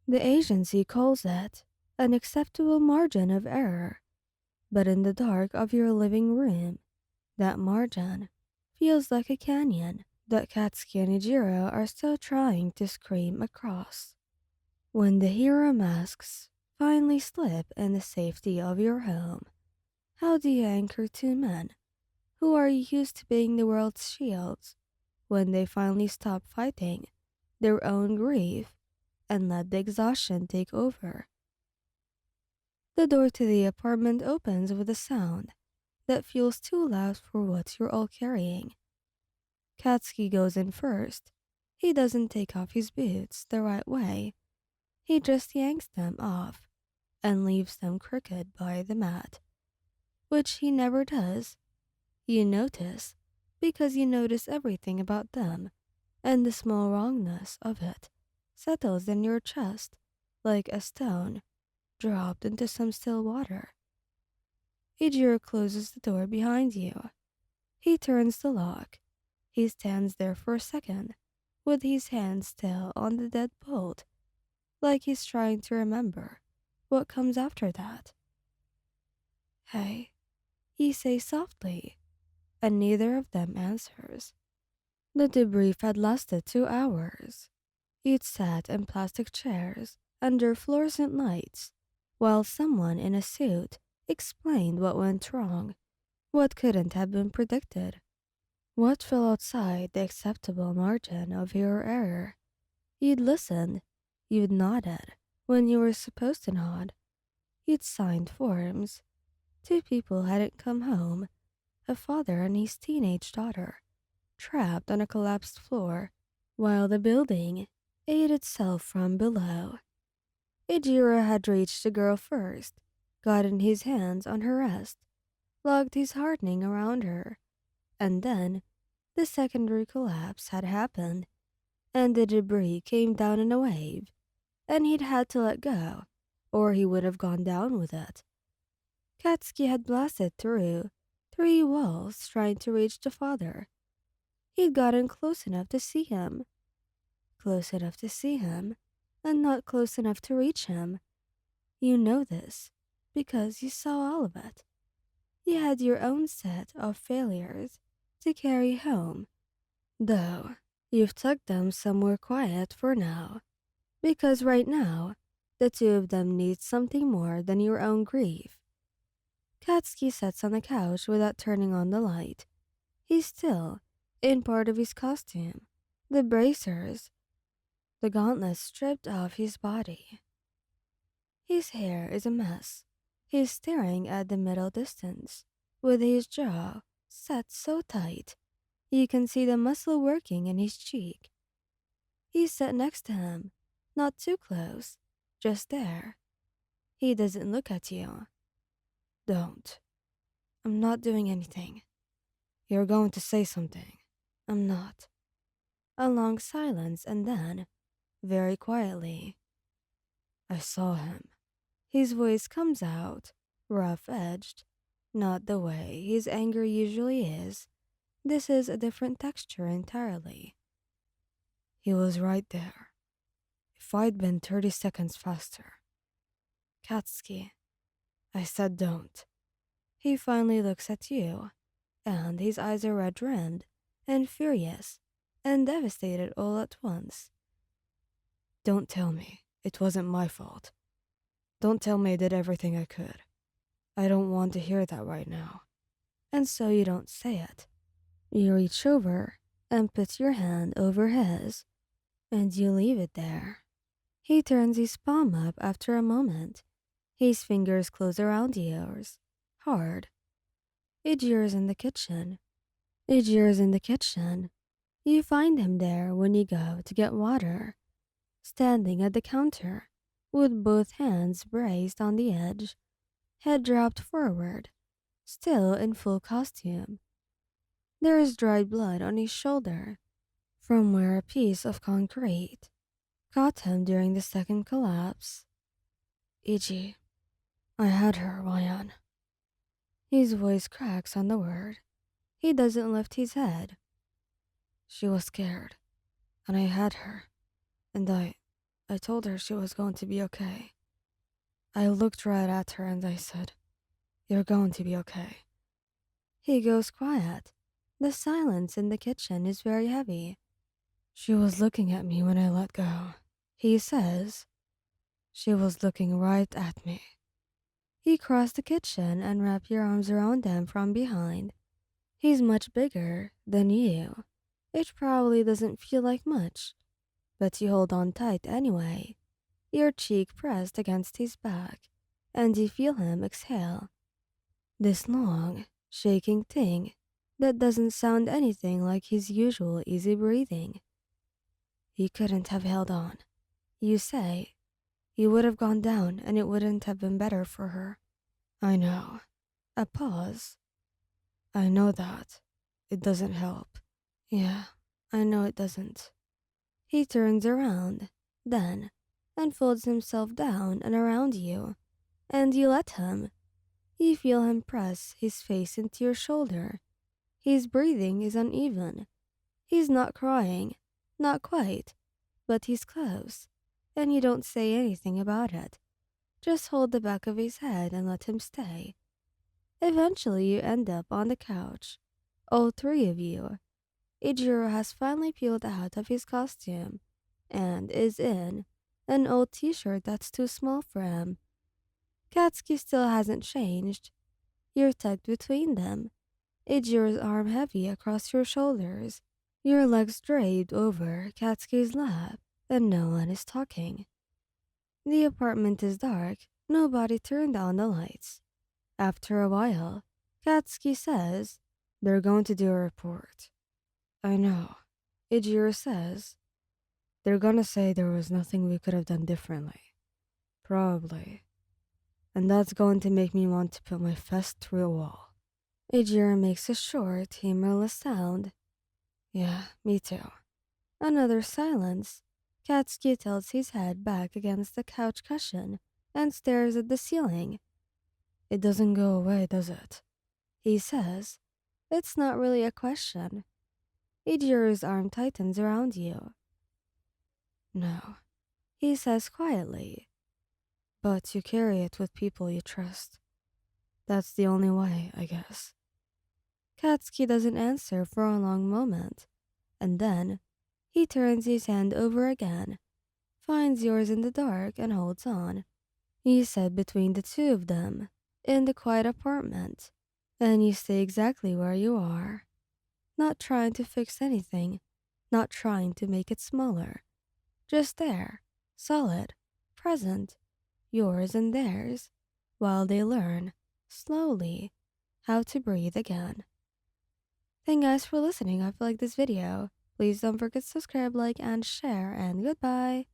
The agency calls it an acceptable margin of error, but in the dark of your living room, that margin feels like a canyon that Katsky and Ajira are still trying to scream across. When the hero masks finally slip in the safety of your home, how do you anchor two men who are used to being the world's shields when they finally stop fighting their own grief and let the exhaustion take over? The door to the apartment opens with a sound that feels too loud for what you're all carrying. Katsky goes in first. He doesn't take off his boots the right way. He just yanks them off and leaves them crooked by the mat, which he never does. You notice because you notice everything about them, and the small wrongness of it settles in your chest like a stone dropped into some still water. Ajiro closes the door behind you. He turns the lock. He stands there for a second, with his hand still on the deadbolt, like he's trying to remember what comes after that. Hey, he says softly, and neither of them answers. The debrief had lasted 2 hours. Each sat in plastic chairs under fluorescent lights, while someone in a suit explained what went wrong, what couldn't have been predicted, what fell outside the acceptable margin of your error. You'd listened, you'd nodded when you were supposed to nod, you'd signed forms. Two people hadn't come home, a father and his teenage daughter, trapped on a collapsed floor, while the building ate itself from below. Ajira had reached the girl first, gotten his hands on her wrist, logged his hardening around her, and then the secondary collapse had happened, and the debris came down in a wave, and he'd had to let go, or he would have gone down with it. Katsky had blasted through 3 walls trying to reach the father. He'd gotten close enough to see him, and not close enough to reach him. You know this because you saw all of it. You had your own set of failures to carry home, though you've tucked them somewhere quiet for now, because right now, the two of them need something more than your own grief. Katsky sits on the couch without turning on the light. He's still in part of his costume, the bracers, the gauntlets stripped off his body. His hair is a mess. He's staring at the middle distance, with his jaw set so tight you can see the muscle working in his cheek. He's sat next to him, not too close, just there. He doesn't look at you. Don't. I'm not doing anything. You're going to say something. I'm not. A long silence, and then, very quietly, I saw him. His voice comes out, rough-edged, not the way his anger usually is. This is a different texture entirely. He was right there. If I'd been 30 seconds faster. Katsky. I said don't. He finally looks at you, and his eyes are red-rimmed and furious and devastated all at once. Don't tell me it wasn't my fault. Don't tell me I did everything I could. I don't want to hear that right now. And so you don't say it. You reach over and put your hand over his, and you leave it there. He turns his palm up after a moment. His fingers close around yours, hard. Ajira's in the kitchen. Ajira's in the kitchen. You find him there when you go to get water, standing at the counter, with both hands braced on the edge, head dropped forward, still in full costume. There is dried blood on his shoulder, from where a piece of concrete caught him during the second collapse. Iji, I had her, Ryan. His voice cracks on the word. He doesn't lift his head. She was scared, and I had her, and I I told her she was going to be okay. I looked right at her and I said, "You're going to be okay." He goes quiet. The silence in the kitchen is very heavy. She was looking at me when I let go. He says, "She was looking right at me." He crossed the kitchen and wrapped your arms around him from behind. He's much bigger than you. It probably doesn't feel like much, but you hold on tight anyway, your cheek pressed against his back, and you feel him exhale. This long, shaking thing that doesn't sound anything like his usual easy breathing. He couldn't have held on. You say, he would have gone down and it wouldn't have been better for her. I know. A pause. I know that. It doesn't help. Yeah, I know it doesn't. He turns around, then, and folds himself down and around you, and you let him. You feel him press his face into your shoulder. His breathing is uneven. He's not crying, not quite, but he's close, and you don't say anything about it. Just hold the back of his head and let him stay. Eventually, you end up on the couch, all three of you. Ajira has finally peeled out of his costume and is in an old t-shirt that's too small for him. Katsky still hasn't changed. You're tucked between them, Ajira's arm heavy across your shoulders, your legs draped over Katsky's lap, and no one is talking. The apartment is dark, nobody turned on the lights. After a while, Katsky says, "They're going to do a report." I know. Ajira says, "They're gonna say there was nothing we could have done differently. Probably. And that's going to make me want to put my fist through a wall." Ajira makes a short, humorless sound. Yeah, me too. Another silence. Katsky tilts his head back against the couch cushion and stares at the ceiling. "It doesn't go away, does it?" He says. It's not really a question. Ajira's arm tightens around you. "No," he says quietly. "But you carry it with people you trust. That's the only way, I guess." Katsky doesn't answer for a long moment, and then he turns his hand over again, finds yours in the dark, and holds on. You sit between the two of them, in the quiet apartment, and you stay exactly where you are, not trying to fix anything, not trying to make it smaller. Just there, solid, present, yours and theirs, while they learn, slowly, how to breathe again. Thank you guys for listening. I feel like this video. Please don't forget to subscribe, like, and share, and goodbye.